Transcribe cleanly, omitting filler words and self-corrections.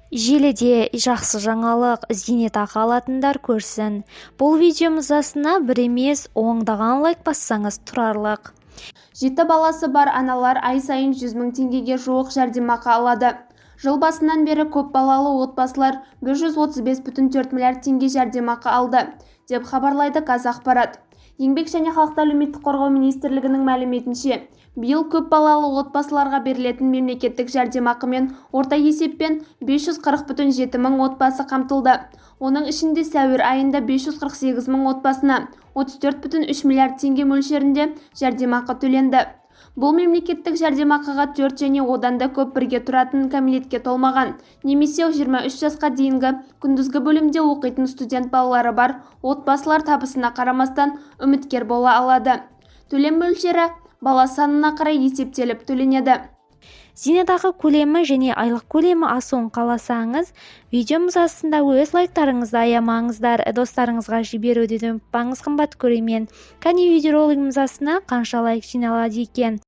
Желіде жақсы жаңалық зейнетақы алатындар көрсін. Бұл видеомыз астына бір емес ондаған лайк бассаңыз тұрарлық. 7 баласы бар аналар ай сайын 100 000 теңгеге жуық жәрдемақы алады. Жыл басынан бері көп балалы отбасылар 135,4 миллиард теңге жәрдемақы алды, деп хабарлайды Қазақпарат. Еңбек және халықты әлеуметтік қорғау министрлігінің мәліметінше, биыл көп балалы отбасыларға берілетін мемлекеттік жәрдемақымен орта есеппен 540,7 мың отбасы қамтылды. Оның ішінде сәуір айында 548 мың отбасына 34,3 миллиард теңге мөлшерінде жәрдемақы төленді. Бұл мемлекеттік жәрдемақыға 4 және одан да көп бірге тұратын кәмелетке толмаған, немесе 23 жасқа дейінгі күндізгі бөлімде оқитын студент балалары бар отбасылар табысына қарамастан үміткер бола алады. Төлем мөлшері бала санына қарай есептеліп төленеді. Зейнетақы көлемі және айлық көлемі асуын қаласаңыз, видеомыз астында өз лайктарыңызды аямаңыздар, достарыңызға жіберуден ұмытпаңыз, қымбат көрермен. Кәне видеоролигіміз астына қанша лайк жиналады екен?